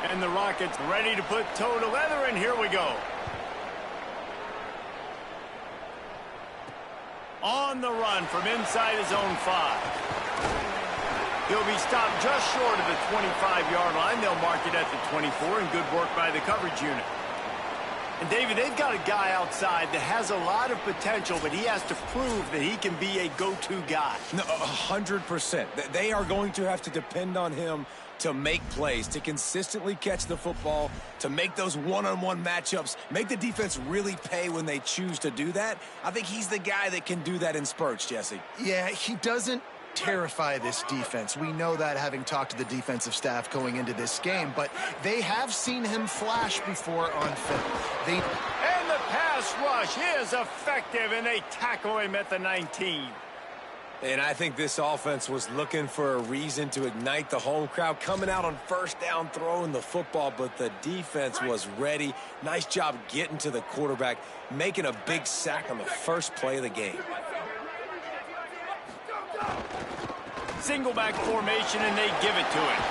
And the Rockets ready to put toe to leather, and here we go. On the run from inside his own 5. He'll be stopped just short of the 25-yard line. They'll mark it at the 24, and good work by the coverage unit. And, David, they've got a guy outside that has a lot of potential, but he has to prove that he can be a go-to guy. No, 100%. They are going to have to depend on him to make plays, to consistently catch the football, to make those one-on-one matchups, make the defense really pay when they choose to do that. I think he's the guy that can do that in spurts, Jesse. Yeah, he doesn't terrify this defense. We know that, having talked to the defensive staff going into this game, but they have seen him flash before on film. And the pass rush is effective, and they tackle him at the 19. And I think this offense was looking for a reason to ignite the home crowd, coming out on first down, throwing the football, but the defense was ready. Nice job getting to the quarterback, making a big sack on the first play of the game. Single back formation, and they give it to him.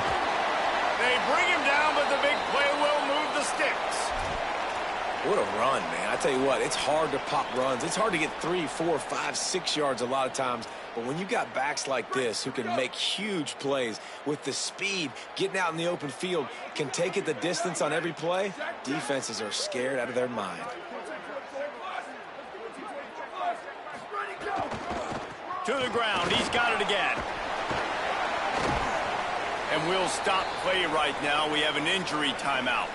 They bring him down, but the big play will move the sticks. What a run, man. I tell you what, it's hard to pop runs. It's hard to get 3, 4, 5, 6 yards a lot of times. But when you got backs like this who can make huge plays with the speed, getting out in the open field, can take it the distance on every play, defenses are scared out of their mind. To the ground. He's got it again. And we'll stop play right now. We have an injury timeout.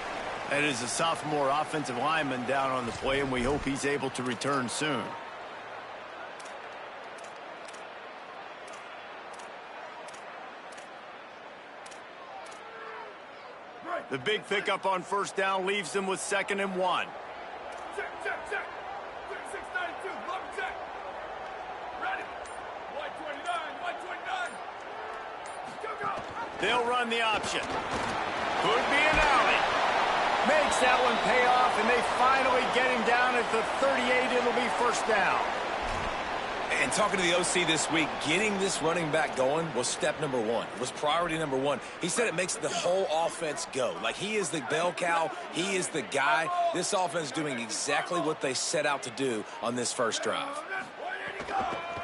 That is a sophomore offensive lineman down on the play, and we hope he's able to return soon. The big pickup on first down leaves them with 2nd and 1. Check, check, check. 3692, love check. Ready. White 29, white 29. Go, go. They'll run the option. Could be an alley. Makes that one pay off, and they finally get him down at the 38. It'll be first down. And talking to the OC this week, getting this running back going was step number 1. It was priority number 1. He said it makes the whole offense go. Like, he is the bell cow. He is the guy. This offense doing exactly what they set out to do on this first drive.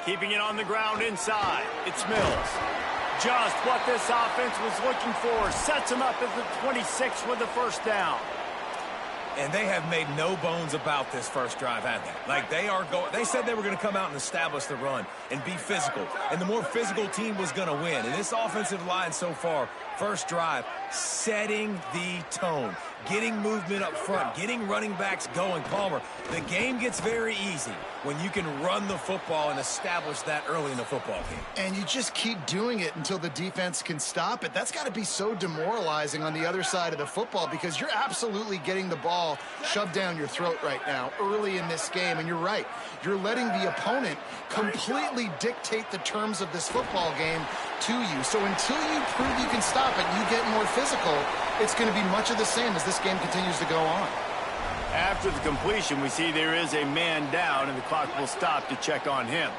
Keeping it on the ground inside. It's Mills. Just what this offense was looking for. Sets him up at the 26 with the first down. And they have made no bones about this first drive, have they? Like, they said they were going to come out and establish the run and be physical. And the more physical team was going to win. And this offensive line so far, first drive, setting the tone. Getting movement up front, getting running backs going. Palmer, the game gets very easy when you can run the football and establish that early in the football game. And you just keep doing it until the defense can stop it. That's got to be so demoralizing on the other side of the football, because you're absolutely getting the ball shoved down your throat right now early in this game. And you're right. You're letting the opponent completely dictate the terms of this football game to you. So until you prove you can stop it, you get more physical, it's going to be much of the same as this game continues to go on. After the completion, we see there is a man down, and the clock will stop to check on him.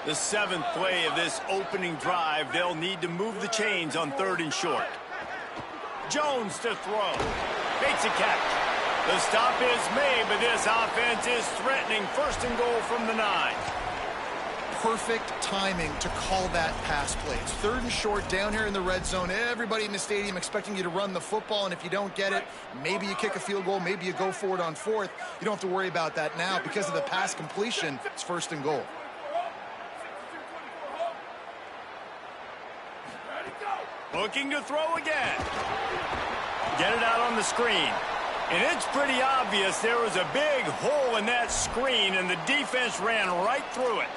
The 7th play of this opening drive, they'll need to move the chains on 3rd and short. Jones to throw. Makes a catch. The stop is made, but this offense is threatening 1st and goal from the 9. Perfect timing to call that pass play. It's 3rd and short down here in the red zone. Everybody in the stadium expecting you to run the football, and if you don't get it, maybe you kick a field goal, maybe you go for it on 4th. You don't have to worry about that now. Because of the pass completion, it's 1st and goal. Looking to throw again. Get it out on the screen. And it's pretty obvious there was a big hole in that screen, and the defense ran right through it.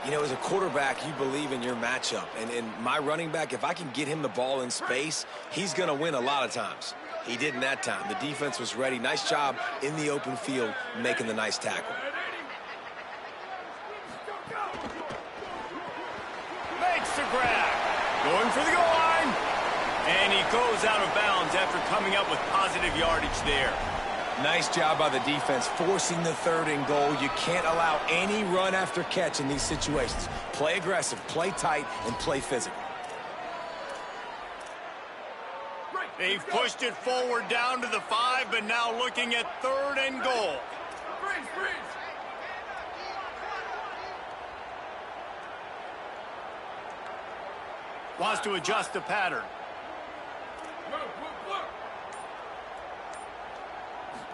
You know, as a quarterback, you believe in your matchup. And my running back, if I can get him the ball in space, he's going to win a lot of times. He didn't that time. The defense was ready. Nice job in the open field making the nice tackle. Makes the grab. Going for the goal line. And he goes out of bounds after coming up with positive yardage there. Nice job by the defense, forcing the 3rd and goal. You can't allow any run after catch in these situations. Play aggressive, play tight, and play physical. They've pushed it forward down to the 5, but now looking at 3rd and goal. Freeze. Wants to adjust the pattern. Look.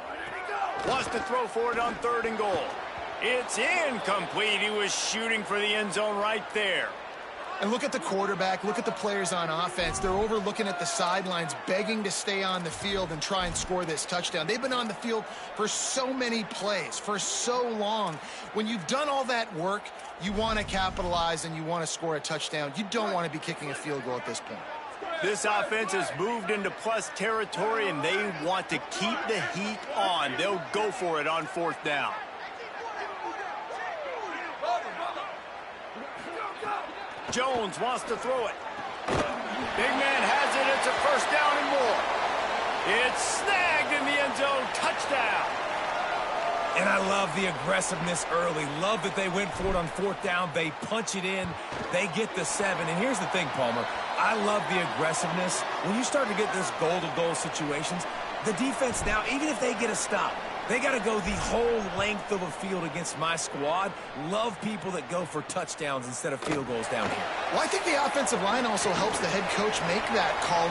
Where did he go? Wants to throw for it on 3rd and goal. It's incomplete. He was shooting for the end zone right there. And look at the quarterback, look at the players on offense. They're overlooking at the sidelines, begging to stay on the field and try and score this touchdown. They've been on the field for so many plays, for so long. When you've done all that work, you want to capitalize and you want to score a touchdown. You don't want to be kicking a field goal at this point. This offense has moved into plus territory, and they want to keep the heat on. They'll go for it on 4th down. Jones wants to throw it. Big man has it. It's a 1st down and more. It's snagged in the end zone. Touchdown. And I love the aggressiveness early. Love that they went for it on 4th down. They punch it in. They get the 7. And here's the thing, Palmer. I love the aggressiveness. When you start to get this goal-to-goal situations, the defense now, even if they get a stop, they got to go the whole length of a field against my squad. Love people that go for touchdowns instead of field goals down here. Well, I think the offensive line also helps the head coach make that call.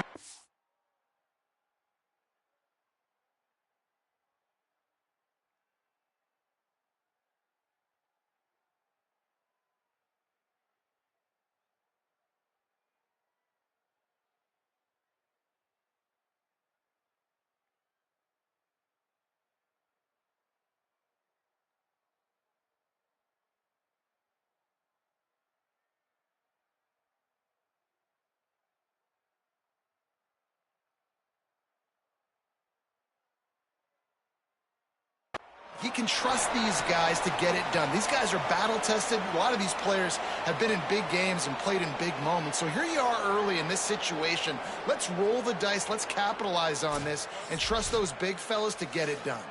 He can trust these guys to get it done. These guys are battle-tested. A lot of these players have been in big games and played in big moments. So here you are early in this situation. Let's roll the dice. Let's capitalize on this and trust those big fellas to get it done.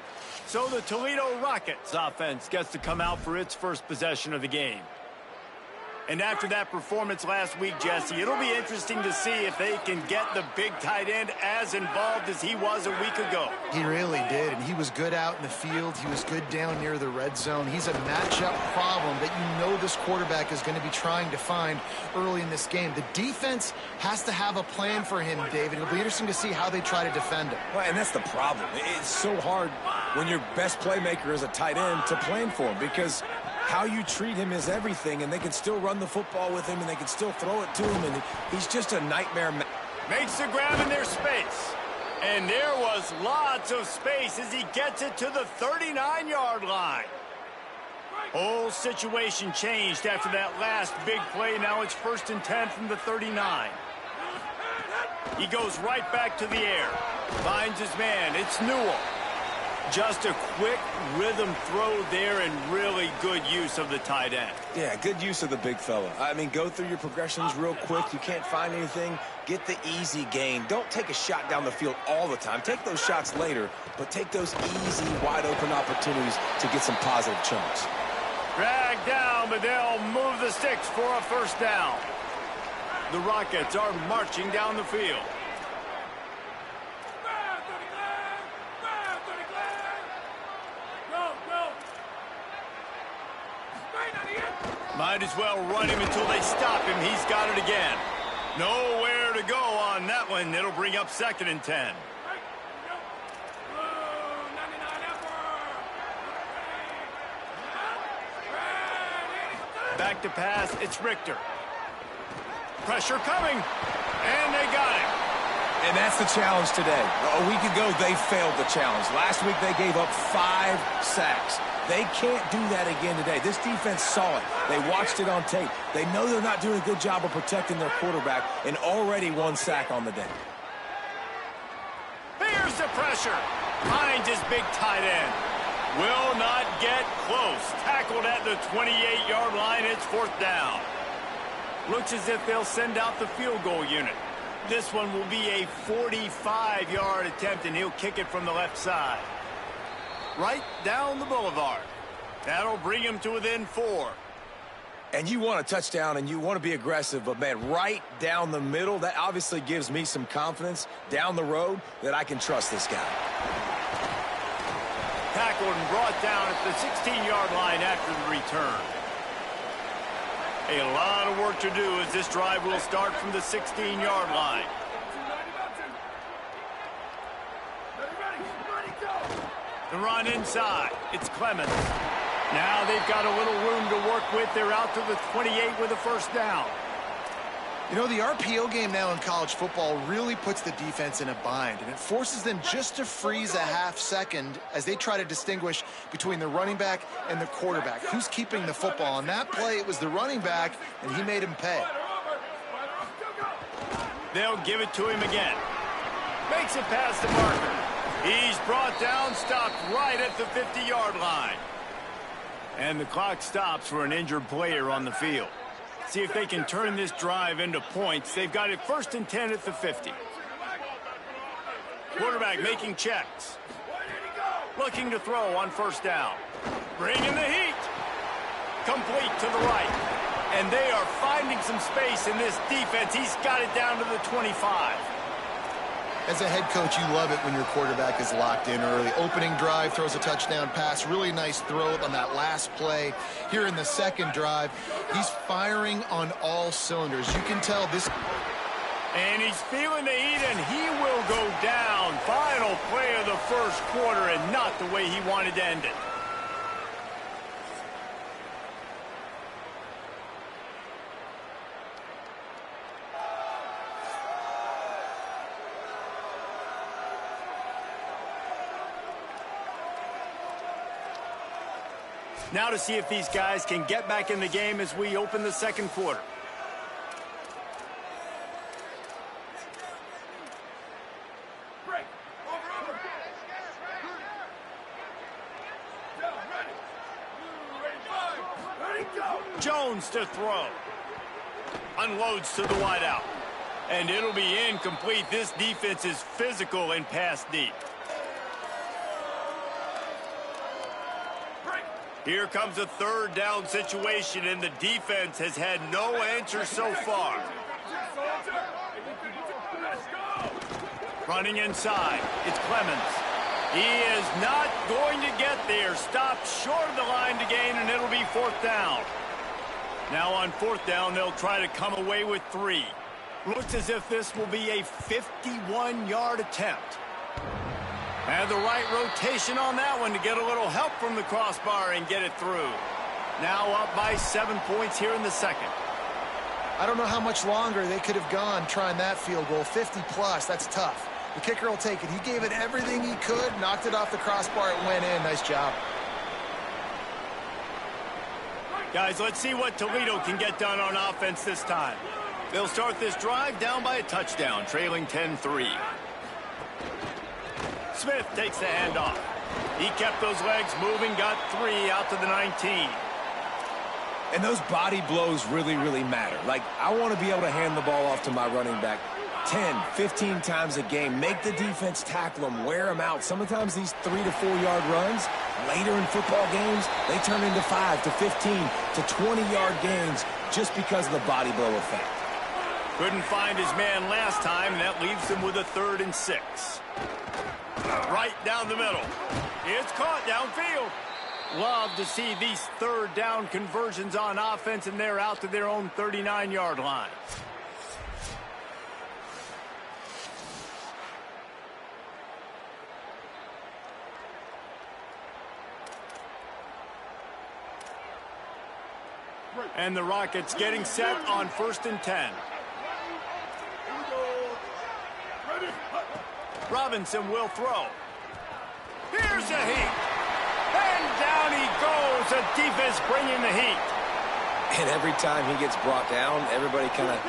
So the Toledo Rockets offense gets to come out for its first possession of the game. And after that performance last week, Jesse, it'll be interesting to see if they can get the big tight end as involved as he was a week ago. He really did, and he was good out in the field. He was good down near the red zone. He's a matchup problem that you know this quarterback is going to be trying to find early in this game. The defense has to have a plan for him, David. It'll be interesting to see how they try to defend him. Well, and that's the problem. It's so hard when your best playmaker is a tight end to plan for him, because how you treat him is everything, and they can still run the football with him, and they can still throw it to him, and he's just a nightmare. Makes the grab in their space. And there was lots of space as he gets it to the 39-yard line. Whole situation changed after that last big play. Now it's 1st and 10 from the 39. He goes right back to the air. Finds his man. It's Newell. Just a quick rhythm throw there and really good use of the tight end. Yeah, good use of the big fella. I mean, go through your progressions real quick. You can't find anything, get the easy gain. Don't take a shot down the field all the time. Take those shots later, but take those easy, wide-open opportunities to get some positive chunks. Dragged down, but they'll move the sticks for a 1st down. The Rockets are marching down the field. Might as well run him until they stop him. He's got it again. Nowhere to go on that one. It'll bring up 2nd and 10. Back to pass. It's Richter. Pressure coming. And they got him. And that's the challenge today. A week ago, they failed the challenge. Last week, they gave up 5 sacks. They can't do that again today. This defense saw it. They watched it on tape. They know they're not doing a good job of protecting their quarterback, and already 1 sack on the day. Here's the pressure. Finds his big tight end. Will not get close. Tackled at the 28-yard line. It's 4th down. Looks as if they'll send out the field goal unit. This one will be a 45-yard attempt, and he'll kick it from the left side. Right down the boulevard. That'll bring him to within 4. And you want a touchdown and you want to be aggressive, but, man, right down the middle, that obviously gives me some confidence down the road that I can trust this guy. Tackled and brought down at the 16-yard line after the return. A lot of work to do as this drive will start from the 16-yard line. The run inside. It's Clemens. Now they've got a little room to work with. They're out to the 28 with a first down. You know, the RPO game now in college football really puts the defense in a bind, and it forces them just to freeze a half second as they try to distinguish between the running back and the quarterback. Who's keeping the football? On that play, it was the running back, and he made him pay. They'll give it to him again. Makes it past the marker. He's brought down, stopped right at the 50-yard line. And the clock stops for an injured player on the field. See if they can turn this drive into points. They've got it 1st and 10 at the 50. Quarterback making checks. Looking to throw on first down. Bringing the heat. Complete to the right. And they are finding some space in this defense. He's got it down to the 25. As a head coach, you love it when your quarterback is locked in early. Opening drive, throws a touchdown pass. Really nice throw on that last play. Here in the second drive, he's firing on all cylinders. You can tell this. And he's feeling the heat, and he will go down. Final play of the first quarter, and not the way he wanted to end it. Now to see if these guys can get back in the game as we open the second quarter. Break. Over. Down, ready. Ready, go. Jones to throw. Unloads to the wideout. And it'll be incomplete. This defense is physical and pass deep. Here comes a third down situation, and the defense has had no answer so far. Running inside, it's Clemens. He is not going to get there. Stopped short of the line to gain, and it'll be 4th down. Now on 4th down, they'll try to come away with 3. Looks as if this will be a 51-yard attempt. And the right rotation on that one to get a little help from the crossbar and get it through. Now up by 7 points here in the second. I don't know how much longer they could have gone trying that field goal. 50-plus, that's tough. The kicker will take it. He gave it everything he could, knocked it off the crossbar, it went in. Nice job. Guys, let's see what Toledo can get done on offense this time. They'll start this drive down by a touchdown, trailing 10-3. Smith takes the handoff. He kept those legs moving, got 3 out to the 19. And those body blows really, really matter. Like, I want to be able to hand the ball off to my running back 10, 15 times a game. Make the defense tackle them, wear them out. Sometimes these 3 to 4 yard runs, later in football games, they turn into 5 to 15 to 20-yard gains just because of the body blow effect. Couldn't find his man last time, and that leaves him with a 3rd and 6. Right down the middle. It's caught downfield. Love to see these 3rd down conversions on offense, and they're out to their own 39-yard line. And the Rockets getting set on 1st and 10. Robinson will throw. Here's the heat. And down he goes. The defense bringing the heat. And every time he gets brought down, everybody kind of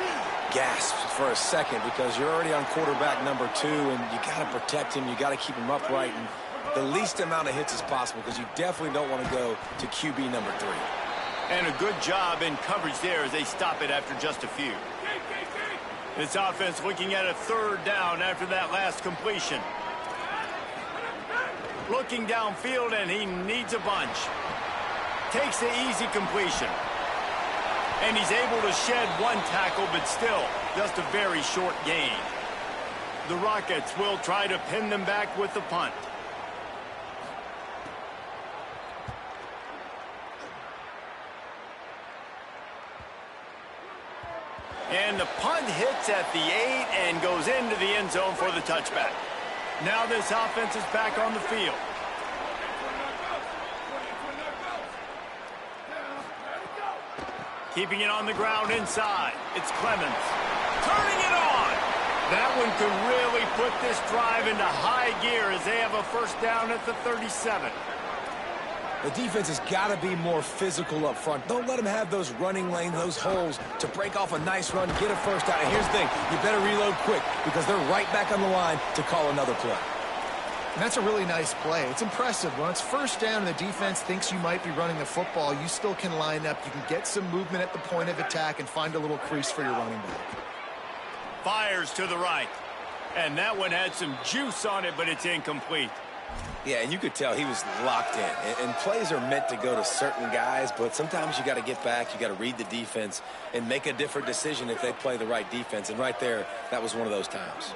gasps for a second because you're already on quarterback number 2, and you got to protect him. You got to keep him upright and the least amount of hits as possible because you definitely don't want to go to QB number 3. And a good job in coverage there as they stop it after just a few. This offense looking at a 3rd down after that last completion. Looking downfield, and he needs a bunch. Takes the easy completion. And he's able to shed one tackle, but still, just a very short gain. The Rockets will try to pin them back with the punt. And the punt hits at the 8 and goes into the end zone for the touchback. Now this offense is back on the field. Keeping it on the ground inside. It's Clemens. Turning it on. That one could really put this drive into high gear as they have a first down at the 37. The defense has got to be more physical up front. Don't let them have those running lanes, those holes to break off a nice run, get a first down. And here's the thing, you better reload quick because they're right back on the line to call another play. And that's a really nice play. It's impressive. When it's first down and the defense thinks you might be running the football, you still can line up. You can get some movement at the point of attack and find a little crease for your running back. Fires to the right. And that one had some juice on it, but it's incomplete. Yeah, and you could tell he was locked in. And plays are meant to go to certain guys, but sometimes you got to get back, you got to read the defense, and make a different decision if they play the right defense. And right there, that was one of those times.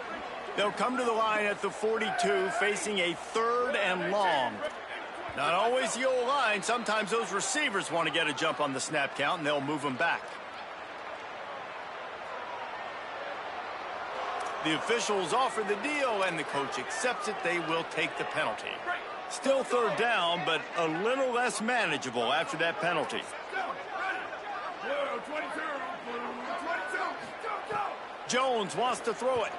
They'll come to the line at the 42, facing a 3rd and long. Not always the old line. Sometimes those receivers want to get a jump on the snap count, and they'll move them back. The officials offer the deal, and the coach accepts it. They will take the penalty. Still 3rd down, but a little less manageable after that penalty. Jones wants to throw it.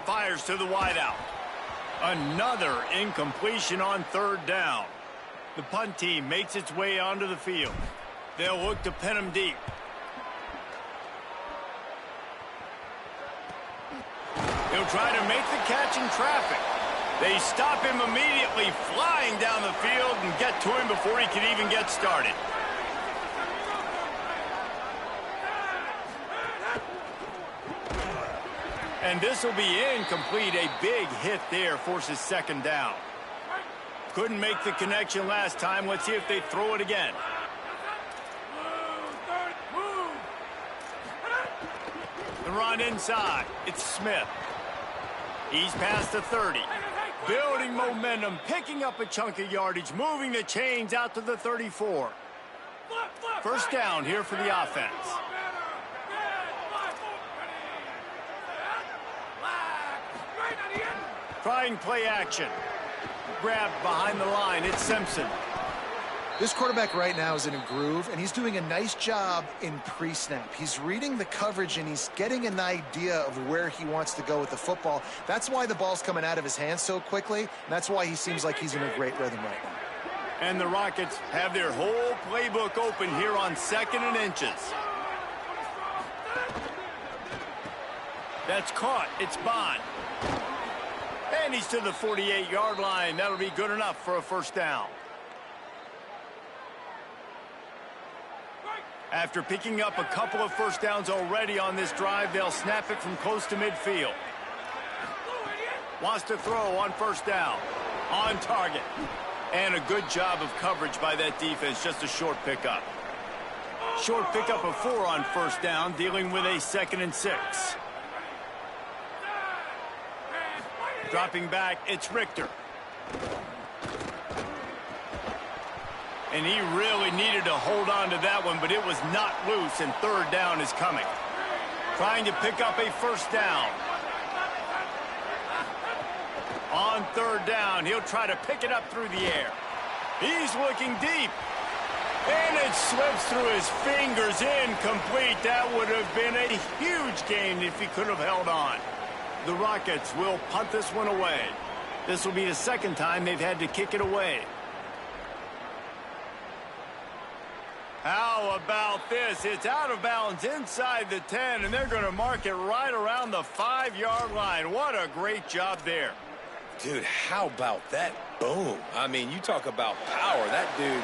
Fires to the wideout. Another incompletion on 3rd down. The punt team makes its way onto the field. They'll look to pin him deep. He'll try to make the catch in traffic. They stop him immediately, flying down the field and get to him before he can even get started. And this will be incomplete. A big hit there forces 2nd down. Couldn't make the connection last time. Let's see if they throw it again. The run inside. It's Smith. He's past the 30. Building momentum, picking up a chunk of yardage, moving the chains out to the 34. First down here for the offense. Trying play action. Grabbed behind the line. It's Simpson. This quarterback right now is in a groove, and he's doing a nice job in pre-snap. He's reading the coverage, and he's getting an idea of where he wants to go with the football. That's why the ball's coming out of his hands so quickly, and that's why he seems like he's in a great rhythm right now. And the Rockets have their whole playbook open here on 2nd and inches. That's caught. It's Bond. And he's to the 48-yard line. That'll be good enough for a first down. After picking up a couple of first downs already on this drive, they'll snap it from close to midfield. Wants to throw on first down. On target. And a good job of coverage by that defense. Just a short pickup. Short pickup of 4 on first down, dealing with a 2nd and 6. Dropping back, it's Richter. And he really needed to hold on to that one, but it was not loose, and 3rd down is coming. Trying to pick up a first down. On 3rd down, he'll try to pick it up through the air. He's looking deep. And it slips through his fingers, incomplete. That would have been a huge gain if he could have held on. The Rockets will punt this one away. This will be the 2nd time they've had to kick it away. How about this? It's out of bounds inside the 10, and they're going to mark it right around the 5-yard line. What a great job there. Dude, how about that boom? I mean, you talk about power. That dude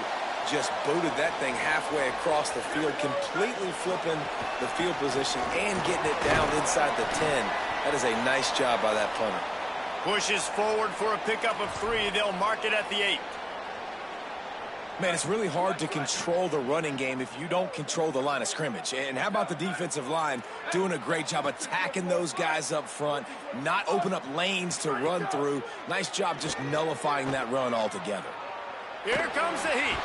just booted that thing halfway across the field, completely flipping the field position and getting it down inside the 10. That is a nice job by that punter. Pushes forward for a pickup of 3. They'll mark it at the 8. Man, it's really hard to control the running game if you don't control the line of scrimmage. And how about the defensive line doing a great job attacking those guys up front, not open up lanes to run through. Nice job just nullifying that run altogether. Here comes the heat.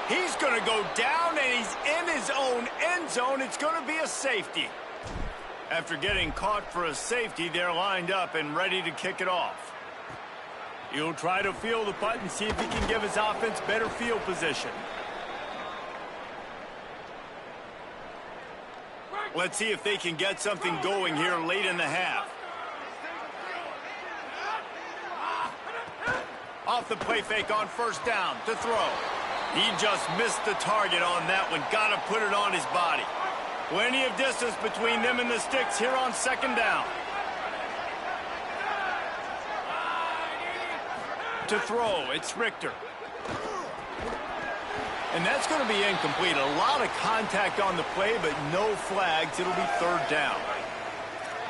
He's going to go down, and he's in his own end zone. It's going to be a safety. After getting caught for a safety, they're lined up and ready to kick it off. He'll try to field the punt and see if he can give his offense better field position. Let's see if they can get something going here late in the half. Off the play fake on first down to throw. He just missed the target on that one. Got to put it on his body. Plenty of distance between them and the sticks here on second down. To throw, it's Richter. And that's going to be incomplete. A lot of contact on the play, but no flags. It'll be third down.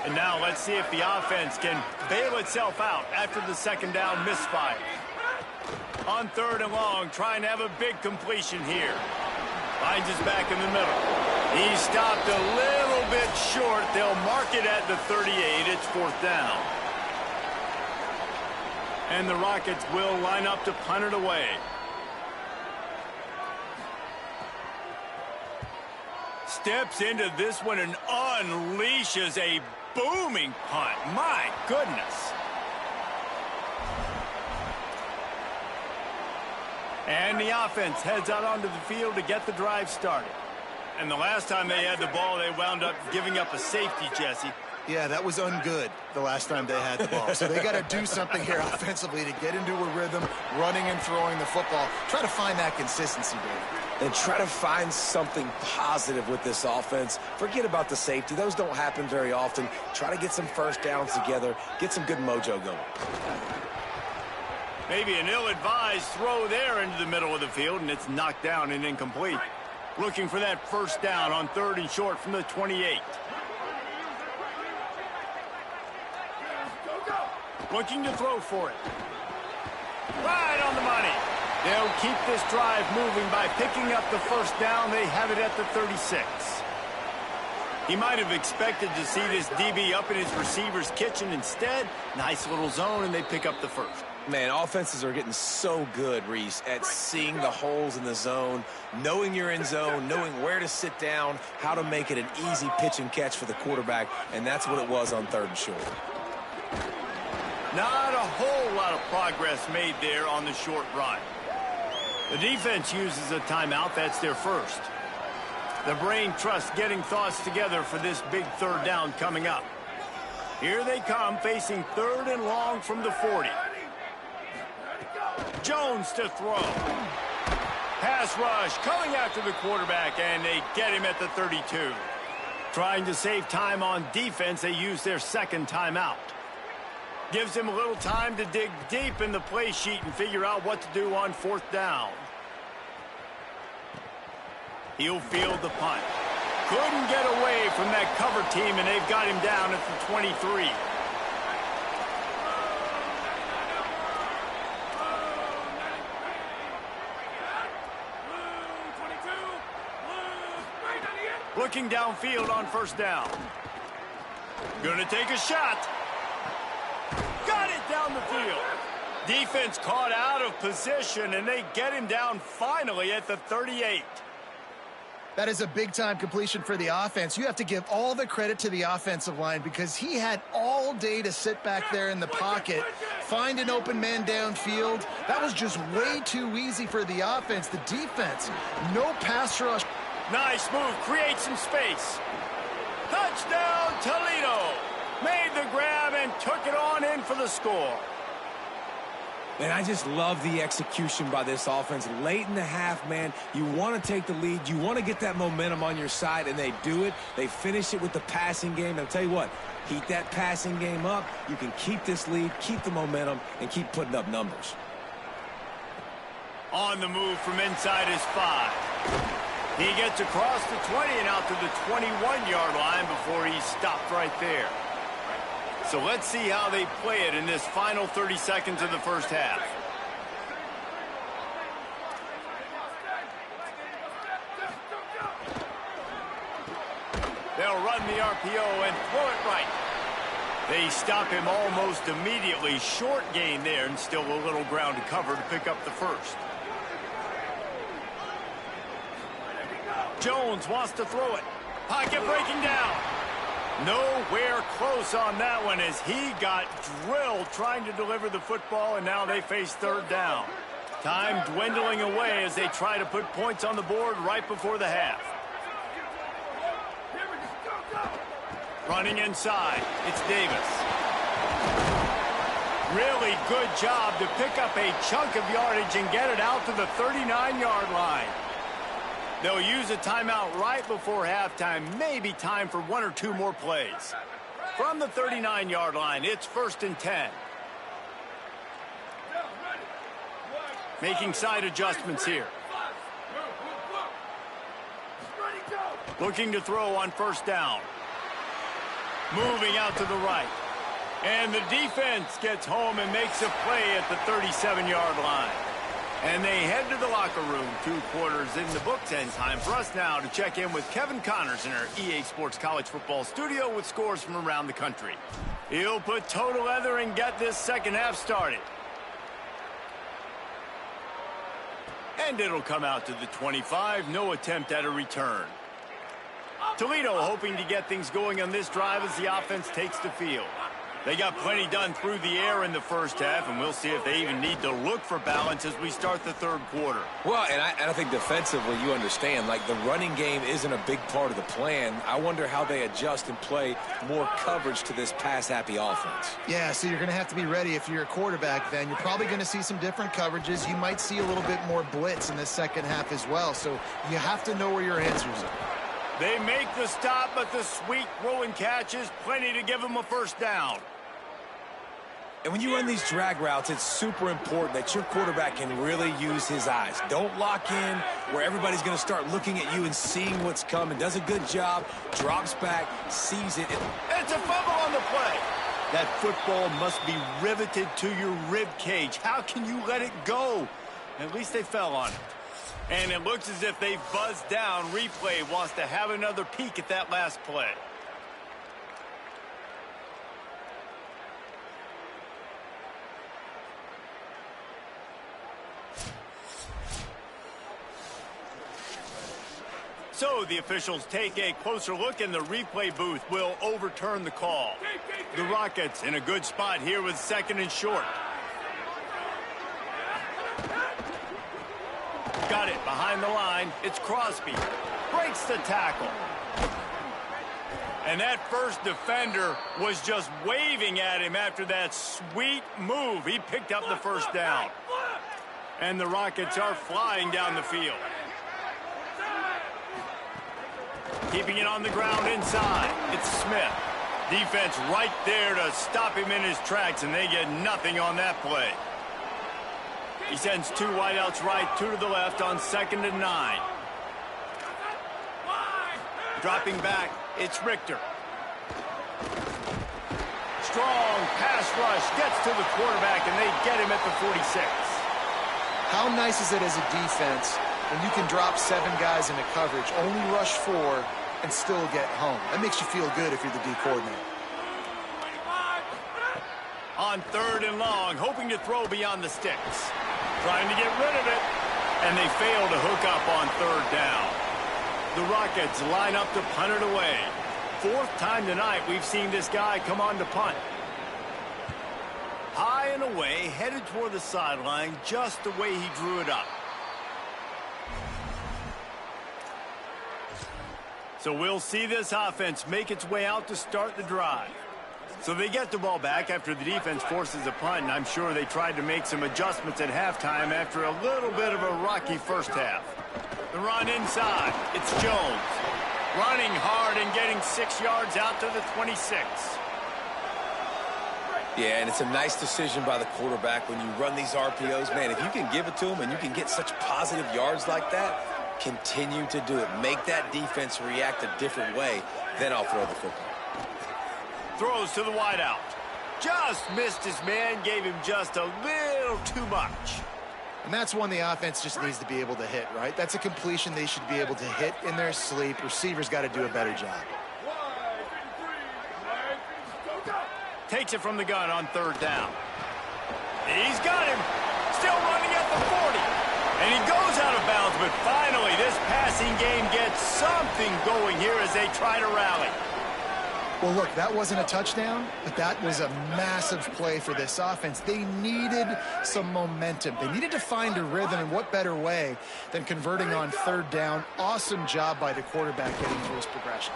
And now let's see if the offense can bail itself out after the second down misfire. On third and long, trying to have a big completion here. Finds his back in the middle. He stopped a little bit short. They'll mark it at the 38. It's fourth down. And the Rockets will line up to punt it away. Steps into this one and unleashes a booming punt. My goodness. And the offense heads out onto the field to get the drive started. And the last time they had the ball, they wound up giving up a safety, Jesse. Yeah, that was ungood the last time they had the ball. So they got to do something here offensively to get into a rhythm, running and throwing the football. Try to find that consistency, Dave. And try to find something positive with this offense. Forget about the safety. Those don't happen very often. Try to get some first downs together. Get some good mojo going. Maybe an ill-advised throw there into the middle of the field, and it's knocked down and incomplete. Looking for that first down on third and short from the 28. Looking to throw for it. Right on the money. They'll keep this drive moving by picking up the first down. They have it at the 36. He might have expected to see this DB up in his receiver's kitchen. Instead, nice little zone, and they pick up the first. Man, offenses are getting so good, Reese, at seeing the holes in the zone, knowing you're in zone, knowing where to sit down, how to make it an easy pitch and catch for the quarterback, and that's what it was on third and short. Not a whole lot of progress made there on the short run. The defense uses a timeout. That's their first. The brain trust getting thoughts together for this big third down coming up. Here they come, facing third and long from the 40. Jones to throw. Pass rush coming after the quarterback, and they get him at the 32. Trying to save time on defense, they use their second timeout. Gives him a little time to dig deep in the play sheet and figure out what to do on fourth down. He'll field the punt. Couldn't get away from that cover team, and they've got him down at the 23. Looking downfield on first down. Gonna take a shot. Got it down the field. Defense caught out of position, and they get him down finally at the 38. That is a big-time completion for the offense. You have to give all the credit to the offensive line because he had all day to sit back there in the pocket, find an open man downfield. That was just way too easy for the offense. The defense, no pass rush. Nice move, create some space. Touchdown, Toledo. Made the grab and took it on in for the score. Man, I just love the execution by this offense. Late in the half, man, you want to take the lead. You want to get that momentum on your side, and they do it. They finish it with the passing game. And I'll tell you what, heat that passing game up. You can keep this lead, keep the momentum, and keep putting up numbers. On the move from inside his 5. He gets across the 20 and out to the 21-yard line before he's stopped right there. So let's see how they play it in this final 30 seconds of the first half. run the RPO and throw it right. They stop him almost immediately. Short gain there, and still a little ground to cover to pick up the first. Jones wants to throw it. Pocket breaking down. Nowhere close on that one as he got drilled trying to deliver the football, and now they face third down. Time dwindling away as they try to put points on the board right before the half. Running inside, it's Davis. Really good job to pick up a chunk of yardage and get it out to the 39-yard line. They'll use a timeout right before halftime, maybe time for one or two more plays. From the 39-yard line, it's 1st and 10. Making side adjustments here. Looking to throw on 1st down. Moving out to the right. And the defense gets home and makes a play at the 37-yard line. And they head to the locker room, 2 quarters in the books, and time for us now to check in with Kevin Connors in our EA Sports College Football studio with scores from around the country. He'll put toe to leather and get this second half started. And it'll come out to the 25, no attempt at a return. Toledo hoping to get things going on this drive as the offense takes the field. They got plenty done through the air in the first half, and we'll see if they even need to look for balance as we start the third quarter. Well, and I think defensively, you understand, like the running game isn't a big part of the plan. I wonder how they adjust and play more coverage to this pass-happy offense. Yeah, so you're going to have to be ready if you're a quarterback then. You're probably going to see some different coverages. You might see a little bit more blitz in the second half as well, so you have to know where your answers are. They make the stop, but the sweet throw and catch is plenty to give them a first down. And when you run these drag routes, it's super important that your quarterback can really use his eyes. Don't lock in where everybody's going to start looking at you and seeing what's coming. Does a good job, drops back, sees it. It's a fumble on the play. That football must be riveted to your rib cage. How can you let it go? At least they fell on it. And it looks as if they've buzzed down. Replay wants to have another peek at that last play. So the officials take a closer look, and the replay booth will overturn the call. The Rockets in a good spot here with 2nd and short. Got it behind the line. It's Crosby. Breaks the tackle. And that first defender was just waving at him after that sweet move. He picked up the first down. And the Rockets are flying down the field. Keeping it on the ground inside. It's Smith. Defense right there to stop him in his tracks, and they get nothing on that play. He sends 2 wideouts right, 2 to the left on 2nd and 9. Dropping back, it's Richter. Strong pass rush gets to the quarterback, and they get him at the 46. How nice is it as a defense when you can drop 7 guys into coverage, only rush 4, and still get home? That makes you feel good if you're the D coordinator. On 3rd and long, hoping to throw beyond the sticks. Trying to get rid of it, and they fail to hook up on 3rd down. The Rockets line up to punt it away. 4th time tonight we've seen this guy come on to punt. High and away, headed toward the sideline, just the way he drew it up. So we'll see this offense make its way out to start the drive. So they get the ball back after the defense forces a punt, and I'm sure they tried to make some adjustments at halftime after a little bit of a rocky first half. The run inside. It's Jones. Running hard and getting 6 yards out to the 26. Yeah, and it's a nice decision by the quarterback when you run these RPOs. Man, if you can give it to them and you can get such positive yards like that, continue to do it. Make that defense react a different way, then I'll throw the football. Throws to the wideout. Just missed his man, gave him just a little too much. And that's one the offense just needs to be able to hit, right? That's a completion they should be able to hit in their sleep. Receivers got to do a better job. takes it from the gun on 3rd down. He's got him. Still running at the 40. And he goes out of bounds, but finally this passing game gets something going here as they try to rally. Well, look, that wasn't a touchdown, but that was a massive play for this offense. They needed some momentum. They needed to find a rhythm, and what better way than converting on 3rd down. Awesome job by the quarterback getting through his progression.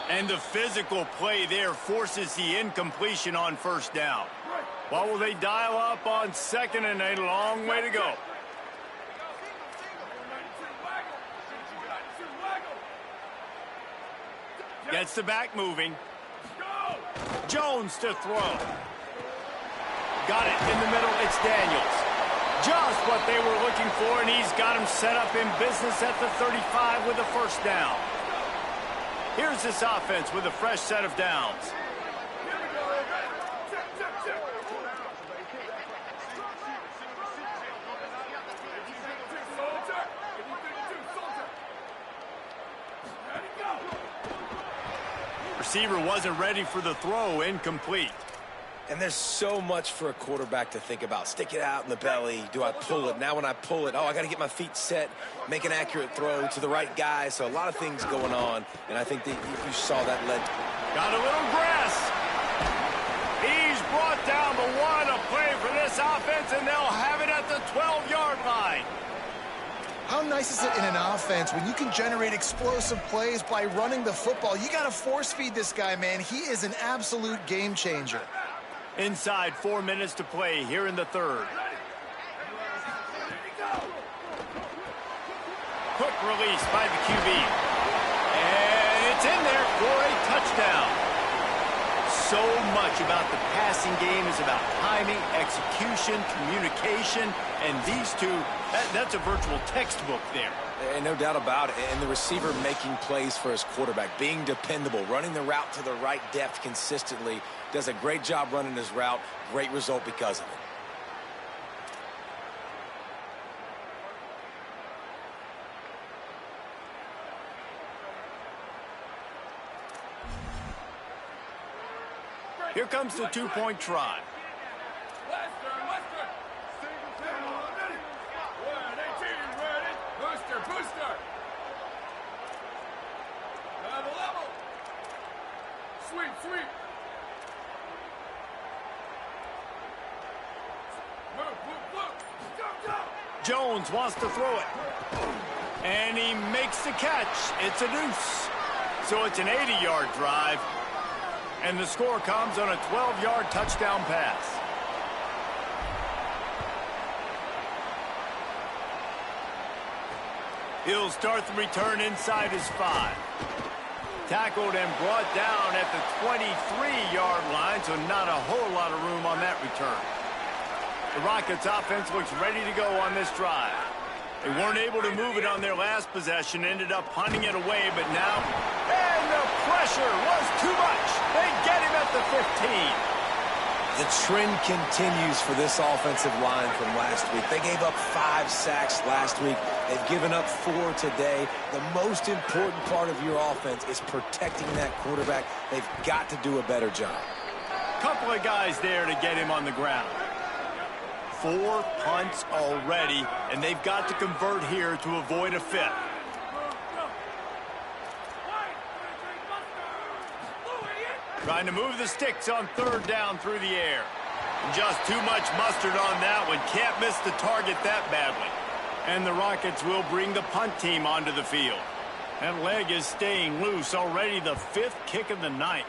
And the physical play there forces the incompletion on 1st down. What will they dial up on 2nd and a long way to go? Gets the back moving. Jones to throw. Got it in the middle. It's Daniels. Just what they were looking for, and he's got him set up in business at the 35 with the 1st down. Here's this offense with a fresh set of downs. Receiver wasn't ready for the throw, incomplete. And there's so much for a quarterback to think about. Stick it out in the belly. Do I pull it? Now when I pull it, I got to get my feet set, make an accurate throw to the right guy. So a lot of things going on, and I think that you saw that led. Got a little grass. He's brought down, but what a play for this offense, and they'll have it at the 12-yard line. How nice is it in an offense when you can generate explosive plays by running the football? You got to force-feed this guy, man. He is an absolute game changer. Inside 4 minutes to play here in the 3rd. Quick release by the QB. And it's in there for a touchdown. So much about the passing game is about timing, execution, communication, and these two, that's a virtual textbook there. And no doubt about it. And the receiver making plays for his quarterback, being dependable, running the route to the right depth consistently, does a great job running his route. Great result because of it. Here comes the 2-point try. Booster. Level. Sweep. Move. Go. Jones wants to throw it. And he makes the catch. It's a deuce. So it's an 80-yard drive. And the score comes on a 12-yard touchdown pass. He'll start the return inside his 5. Tackled and brought down at the 23-yard line, so not a whole lot of room on that return. The Rockets offense looks ready to go on this drive. They weren't able to move it on their last possession, ended up punting it away, but now, and the pressure was too much. They get him at the 15. The trend continues for this offensive line from last week. They gave up 5 sacks last week. They've given up 4 today. The most important part of your offense is protecting that quarterback. They've got to do a better job. Couple of guys there to get him on the ground. 4 punts already, and they've got to convert here to avoid a 5th. Trying to move the sticks on 3rd down through the air. Just too much mustard on that one. Can't miss the target that badly. And the Rockets will bring the punt team onto the field. That leg is staying loose. Already the 5th kick of the night.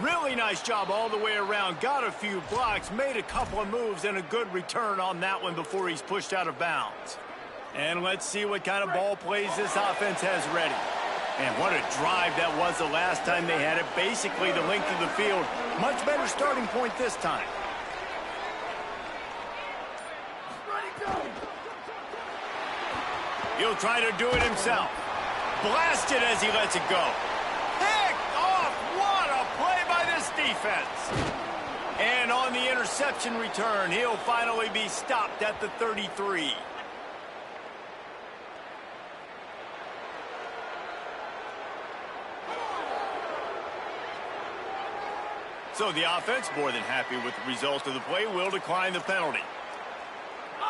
Really nice job all the way around. Got a few blocks, made a couple of moves, and a good return on that one before he's pushed out of bounds. And let's see what kind of ball plays this offense has ready. And what a drive that was the last time they had it. Basically the length of the field. Much better starting point this time. He'll try to do it himself. Blasted as he lets it go. Picked off. What a play by this defense. And on the interception return, he'll finally be stopped at the 33. So the offense, more than happy with the result of the play, will decline the penalty.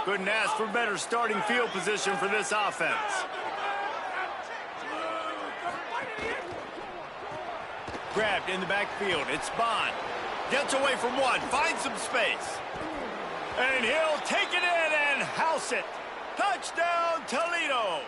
Couldn't ask for better starting field position for this offense. Grabbed in the backfield. It's Bond. Gets away from one. Finds some space. And he'll take it in and house it. Touchdown, Toledo.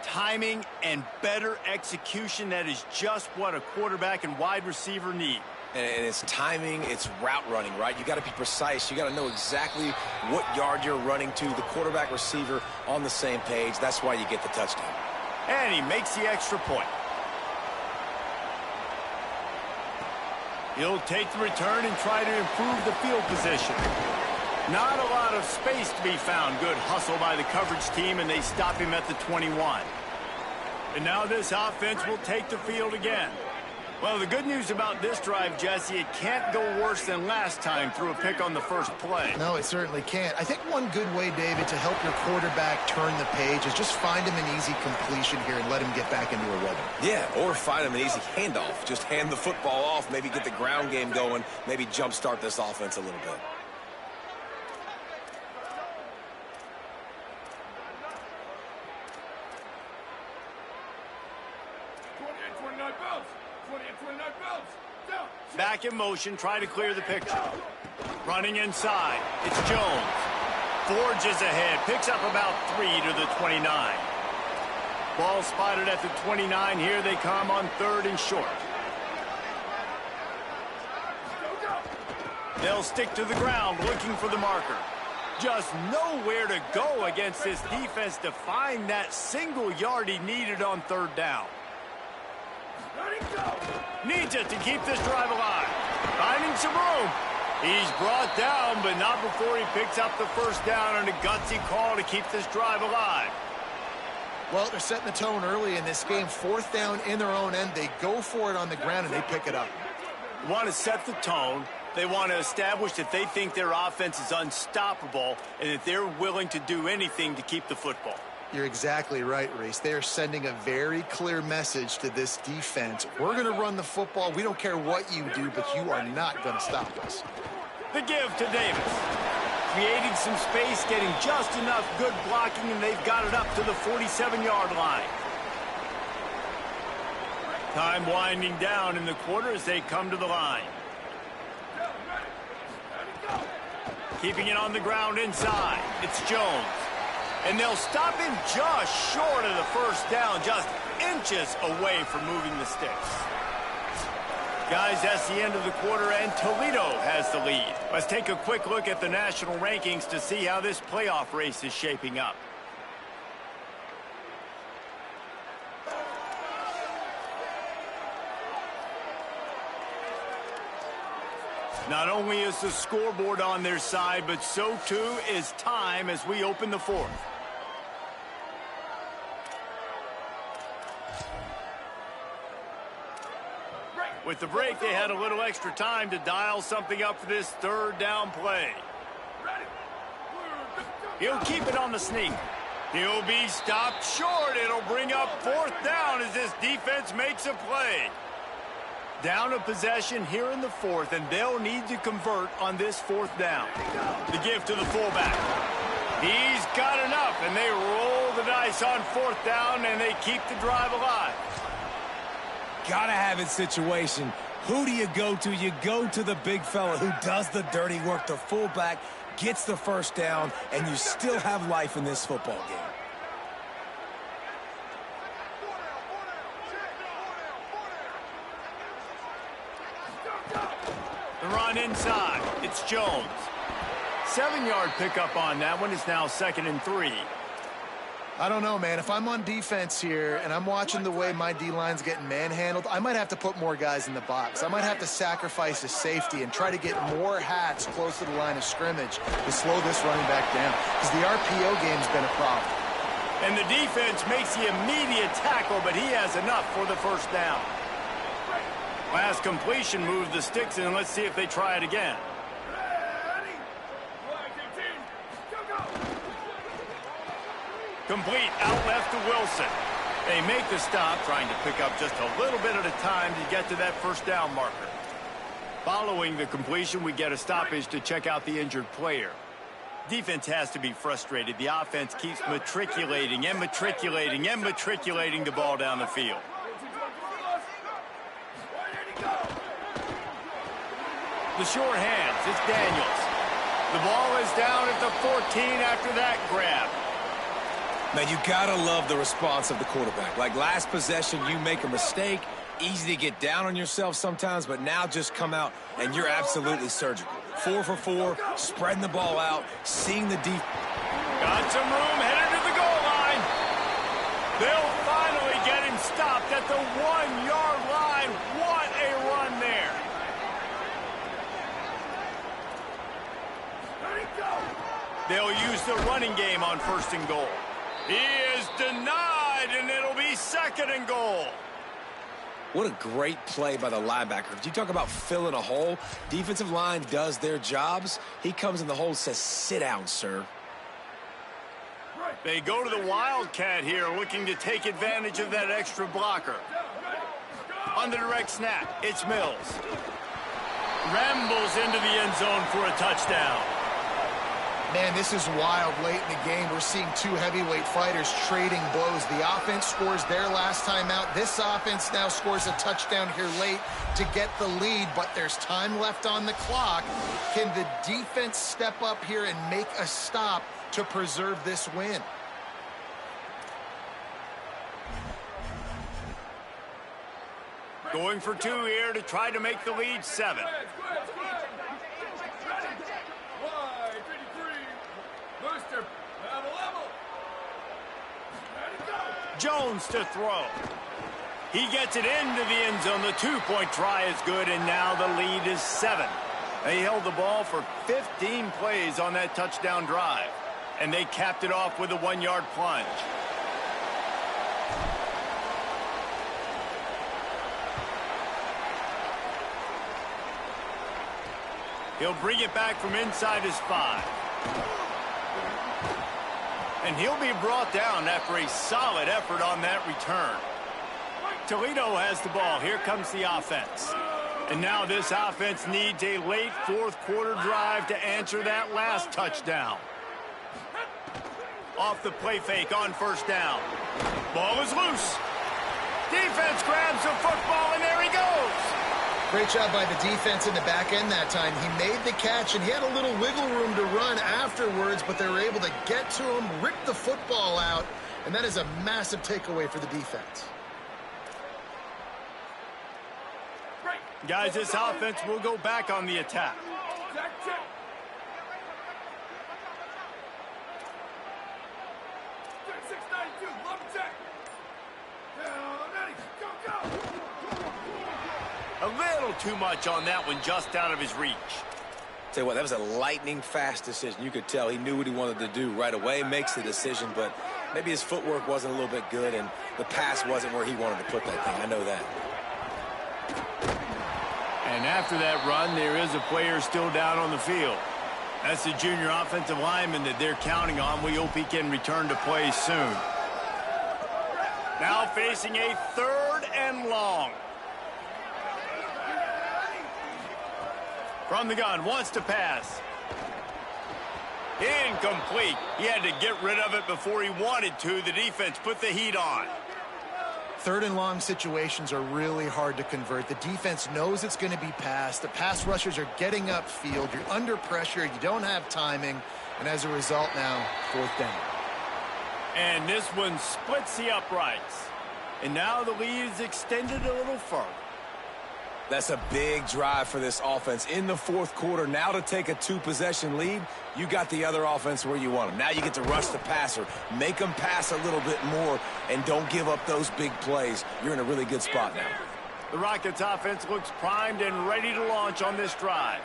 Timing and better execution, that is just what a quarterback and wide receiver need. And it's timing, it's route running, right? You got to be precise. You got to know exactly what yard you're running to. The quarterback receiver on the same page. That's why you get the touchdown. And he makes the extra point. He'll take the return and try to improve the field position. Not a lot of space to be found. Good hustle by the coverage team, and they stop him at the 21. And now this offense will take the field again. Well, the good news about this drive, Jesse, it can't go worse than last time through a pick on the first play. No, it certainly can't. I think one good way, David, to help your quarterback turn the page is just find him an easy completion here and let him get back into a rhythm. Yeah, or find him an easy handoff. Just hand the football off, maybe get the ground game going, maybe jumpstart this offense a little bit. Back in motion, try to clear the picture. Running inside, it's Jones. Forges ahead, picks up about 3 to the 29. Ball spotted at the 29. Here they come on 3rd and short. They'll stick to the ground looking for the marker. Just nowhere to go against this defense to find that single yard he needed on 3rd down. Needs it to keep this drive alive. Finding some room. He's brought down, but not before he picks up the first down on a gutsy call to keep this drive alive. Well, they're setting the tone early in this game. 4th down in their own end. They go for it on the ground, and they pick it up. They want to set the tone. They want to establish that they think their offense is unstoppable and that they're willing to do anything to keep the football. You're exactly right, Reese. They are sending a very clear message to this defense. We're going to run the football. We don't care what you do, but you are not going to stop us. The give to Davis. Creating some space, getting just enough good blocking, and they've got it up to the 47-yard line. Time winding down in the quarter as they come to the line. Keeping it on the ground inside. It's Jones. And they'll stop him just short of the first down, just inches away from moving the sticks. Guys, that's the end of the quarter, and Toledo has the lead. Let's take a quick look at the national rankings to see how this playoff race is shaping up. Not only is the scoreboard on their side, but so too is time as we open the 4th. With the break, they had a little extra time to dial something up for this 3rd down play. He'll keep it on the sneak. He'll be stopped short. It'll bring up 4th down as this defense makes a play. Down a possession here in the 4th, and they'll need to convert on this 4th down. The give to the fullback. He's got enough, and they roll the dice on 4th down, and they keep the drive alive. Gotta have it situation. Who do you go to? You go to the big fella who does the dirty work. The fullback gets the first down, and you still have life in this football game. The run inside. It's Jones. 7-yard pickup on that one. Is now 2nd and 3. I don't know, man. If I'm on defense here and I'm watching the way my D-line's getting manhandled, I might have to put more guys in the box. I might have to sacrifice a safety and try to get more hats close to the line of scrimmage to slow this running back down, because the RPO game's been a problem. And the defense makes the immediate tackle, but he has enough for the first down. Last completion moved the sticks, and let's see if they try it again. Complete out left to Wilson. They make the stop, trying to pick up just a little bit at a time to get to that first down marker. Following the completion, we get a stoppage to check out the injured player. Defense has to be frustrated. The offense keeps matriculating and matriculating and matriculating the ball down the field. The short hands, it's Daniels. The ball is down at the 14 after that grab. Man, you gotta love the response of the quarterback. Like last possession, you make a mistake, easy to get down on yourself sometimes, but now just come out and you're absolutely surgical. 4 for 4, spreading the ball out, seeing the deep. Got some room, headed to the goal line. They'll finally get him stopped at the 1-yard line. What a run there. They'll use the running game on 1st and goal. He is denied, and it'll be 2nd and goal. What a great play by the linebacker. If you talk about filling a hole, defensive line does their jobs. He comes in the hole and says, sit down, sir. They go to the Wildcat here, looking to take advantage of that extra blocker. On the direct snap, it's Mills. Rambles into the end zone for a touchdown. Man, this is wild late in the game. We're seeing 2 heavyweight fighters trading blows. The offense scores their last time out. This offense now scores a touchdown here late to get the lead, but there's time left on the clock. Can the defense step up here and make a stop to preserve this win? Going for 2 here to try to make the lead 7. Jones to throw. He gets it into the end zone. The 2-point try is good, and now the lead is 7. They held the ball for 15 plays on that touchdown drive, and they capped it off with a 1-yard plunge. He'll bring it back from inside his 5. And he'll be brought down after a solid effort on that return. Toledo has the ball. Here comes the offense. And now this offense needs a late 4th quarter drive to answer that last touchdown. Off the play fake on 1st down. Ball is loose. Defense grabs the football, and there he goes. Great job by the defense in the back end that time. He made the catch, and he had a little wiggle room to run afterwards, but they were able to get to him, rip the football out, and that is a massive takeaway for the defense. Guys, this offense will go back on the attack. A little too much on that one, just out of his reach. Tell you what, that was a lightning-fast decision. You could tell he knew what he wanted to do right away, makes the decision, but maybe his footwork wasn't a little bit good, and the pass wasn't where he wanted to put that thing. I know that. And after that run, there is a player still down on the field. That's the junior offensive lineman that they're counting on. We hope he can return to play soon. Now facing a 3rd and long. From the gun, wants to pass. Incomplete. He had to get rid of it before he wanted to. The defense put the heat on. 3rd and long situations are really hard to convert. The defense knows it's going to be passed. The pass rushers are getting upfield. You're under pressure. You don't have timing. And as a result now, 4th down. And this one splits the uprights. And now the lead is extended a little further. That's a big drive for this offense in the 4th quarter. Now to take a 2-possession lead, you got the other offense where you want them. Now you get to rush the passer, make them pass a little bit more, and don't give up those big plays. You're in a really good spot now. The Rockets offense looks primed and ready to launch on this drive.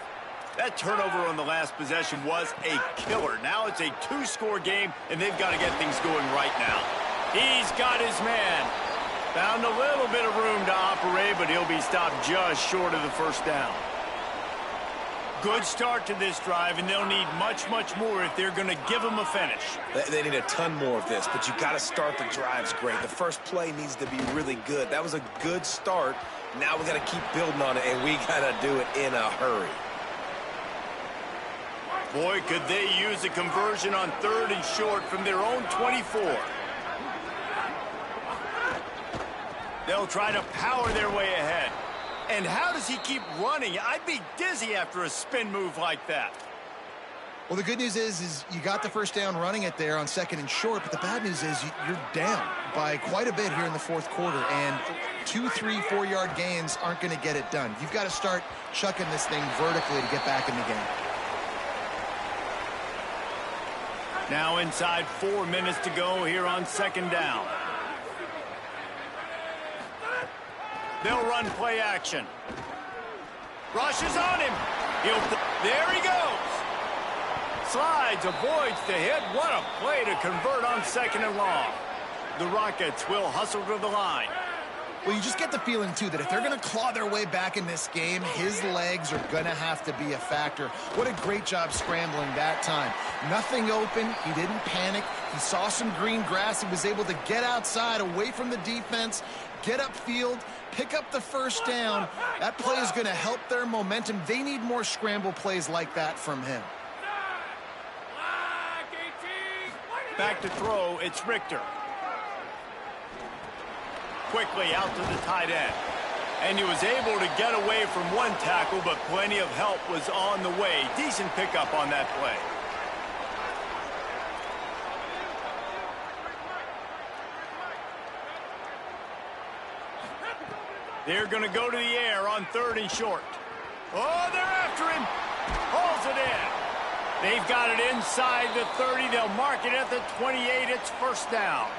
That turnover on the last possession was a killer. Now it's a 2-score game, and they've got to get things going right now. He's got his man. Found a little bit of room to operate, but he'll be stopped just short of the 1st down. Good start to this drive, and they'll need much, much more if they're going to give them a finish. They need a ton more of this, but you got to start the drives great. The first play needs to be really good. That was a good start. Now we got to keep building on it, and we got to do it in a hurry. Boy, could they use a conversion on 3rd and short from their own 24. They'll try to power their way ahead. And how does he keep running? I'd be dizzy after a spin move like that. Well, the good news is you got the first down running it there on 2nd and short, but the bad news is you're down by quite a bit here in the 4th quarter, and 2, 3, 4-yard gains aren't going to get it done. You've got to start chucking this thing vertically to get back in the game. Now inside 4 minutes to go here on 2nd down. They'll run play action. Rush is on him. There he goes. Slides, avoids the hit. What a play to convert on 2nd and long. The Rockets will hustle to the line. Well, you just get the feeling, too, that if they're going to claw their way back in this game, his legs are going to have to be a factor. What a great job scrambling that time. Nothing open. He didn't panic. He saw some green grass. He was able to get outside, away from the defense, get upfield, pick up the first down. That play is going to help their momentum. They need more scramble plays like that from him. Back to throw, it's Richter. Quickly out to the tight end. And he was able to get away from one tackle, but plenty of help was on the way. Decent pickup on that play. They're going to go to the air on 3rd and short. Oh, they're after him. Hauls it in. They've got it inside the 30. They'll mark it at the 28. It's first down.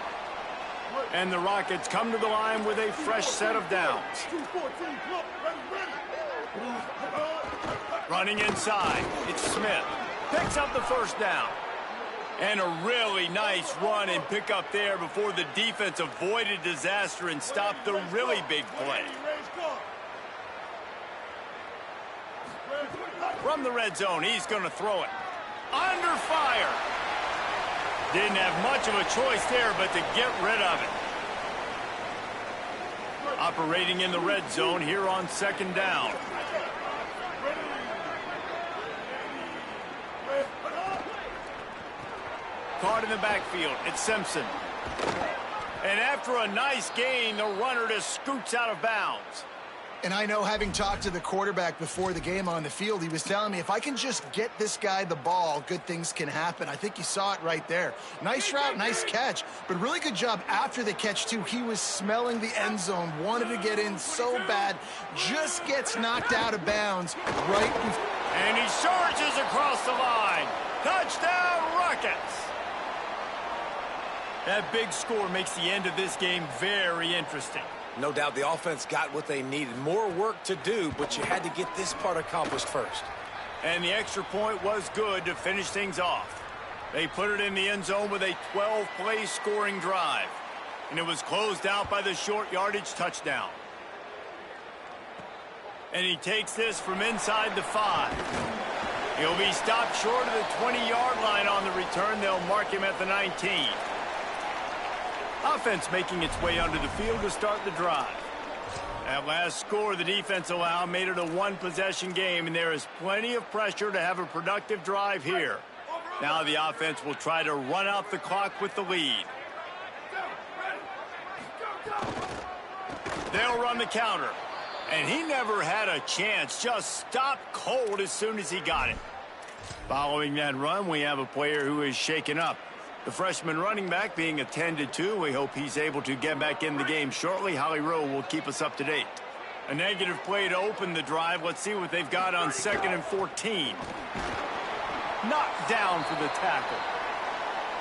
And the Rockets come to the line with a fresh set of downs. Running inside, it's Smith. Picks up the first down. And a really nice run and pick up there before the defense avoided disaster and stopped the really big play. From the red zone, he's going to throw it. Under fire. Didn't have much of a choice there but to get rid of it. Operating in the red zone here on 2nd down. Caught in the backfield, it's Simpson. And after a nice gain, the runner just scoots out of bounds. And I know, having talked to the quarterback before the game on the field, he was telling me, if I can just get this guy the ball, good things can happen. I think you saw it right there. Nice route, nice catch, but really good job after the catch, too. He was smelling the end zone, wanted to get in so bad, just gets knocked out of bounds right before. And he charges across the line. Touchdown, Rockets! That big score makes the end of this game very interesting. No doubt the offense got what they needed. More work to do, but you had to get this part accomplished first. And the extra point was good to finish things off. They put it in the end zone with a 12-play scoring drive. And it was closed out by the short yardage touchdown. And he takes this from inside the 5. He'll be stopped short of the 20-yard line on the return. They'll mark him at the 19. Offense making its way onto the field to start the drive. That last score the defense allowed made it a one-possession game, and there is plenty of pressure to have a productive drive here. Now the offense will try to run out the clock with the lead. They'll run the counter. And he never had a chance, just stopped cold as soon as he got it. Following that run, we have a player who is shaken up. The freshman running back being attended to. We hope he's able to get back in the game shortly. Holly Rowe will keep us up to date. A negative play to open the drive. Let's see what they've got on 2nd and 14. Knocked down for the tackle.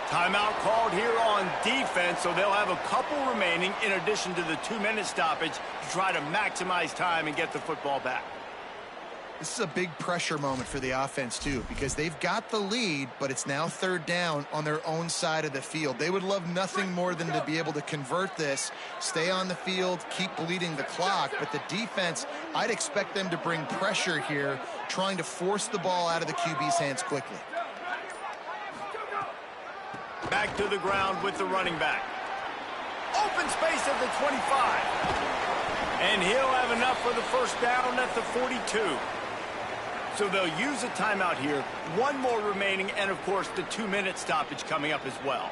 Timeout called here on defense, so they'll have a couple remaining in addition to the 2-minute stoppage to try to maximize time and get the football back. This is a big pressure moment for the offense, too, because they've got the lead, but it's now third down on their own side of the field. They would love nothing more than to be able to convert this, stay on the field, keep bleeding the clock. But the defense, I'd expect them to bring pressure here, trying to force the ball out of the QB's hands quickly. Back to the ground with the running back. Open space at the 25. And he'll have enough for the first down at the 42. So they'll use a timeout here. One more remaining, and of course the 2-minute stoppage coming up as well.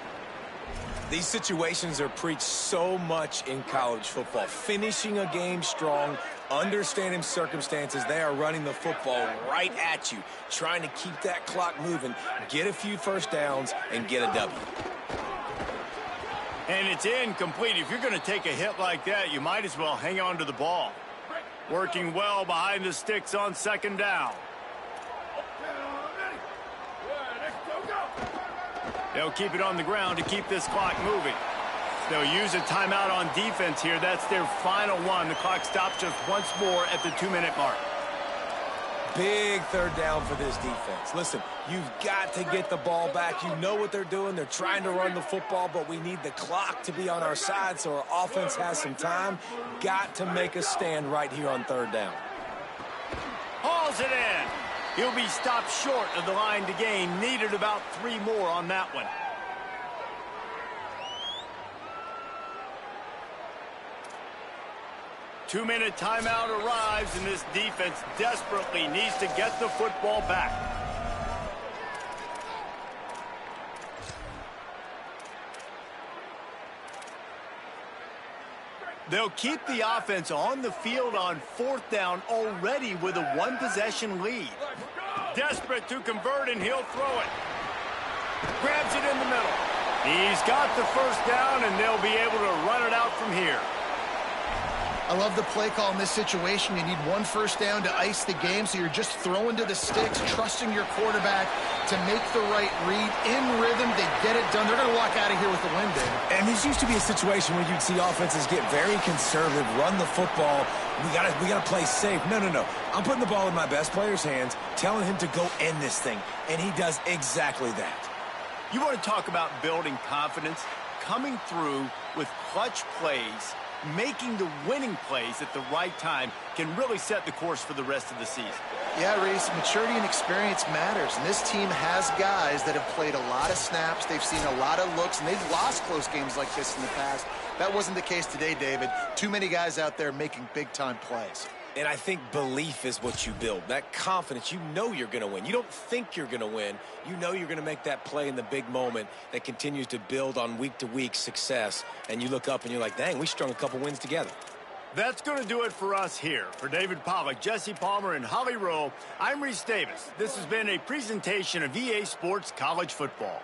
These situations are preached so much in college football. Finishing a game strong, understanding circumstances. They are running the football right at you, trying to keep that clock moving, get a few first downs, and get a W. And it's incomplete. If you're going to take a hit like that, you might as well hang on to the ball. Working well behind the sticks on second down. They'll keep it on the ground to keep this clock moving. They'll use a timeout on defense here. That's their final one. The clock stops just once more at the 2-minute mark. Big third down for this defense. Listen, you've got to get the ball back. You know what they're doing. They're trying to run the football, but we need the clock to be on our side so our offense has some time. Got to make a stand right here on third down. Hauls it in. He'll be stopped short of the line to gain. Needed about 3 more on that one. Two-minute timeout arrives, and this defense desperately needs to get the football back. They'll keep the offense on the field on fourth down already with a 1-possession lead. Desperate to convert, and he'll throw it. Grabs it in the middle. He's got the first down, and they'll be able to run it out from here. I love the play call in this situation. You need 1 first down to ice the game, so you're just throwing to the sticks, trusting your quarterback to make the right read. In rhythm, they get it done. They're going to walk out of here with the win, David. And this used to be a situation where you'd see offenses get very conservative, run the football. We gotta play safe. No. I'm putting the ball in my best player's hands, telling him to go end this thing, and he does exactly that. You want to talk about building confidence? Coming through with clutch plays, making the winning plays at the right time can really set the course for the rest of the season. Yeah, Reese, maturity and experience matters, and this team has guys that have played a lot of snaps. They've seen a lot of looks, and they've lost close games like this in the past. That wasn't the case today, David. Too many guys out there making big-time plays. And I think belief is what you build. That confidence, you know you're going to win. You don't think you're going to win. You know you're going to make that play in the big moment that continues to build on week-to-week success. And you look up and you're like, dang, we strung a couple wins together. That's going to do it for us here. For David Pollack, Jesse Palmer, and Holly Rowe, I'm Reese Davis. This has been a presentation of EA Sports College Football.